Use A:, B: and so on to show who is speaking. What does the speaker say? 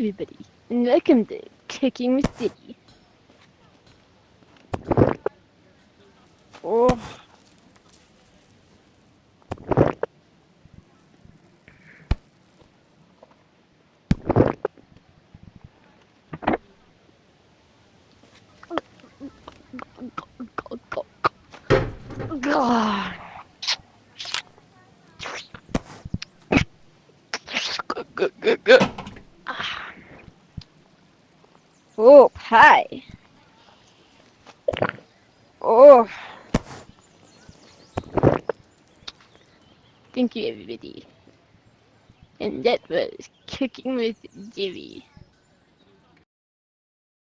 A: everybody, and welcome to Cooking with Diddy. Oh, God. Oh, pie. Oh, thank you, everybody. And that was Cooking with Diddy.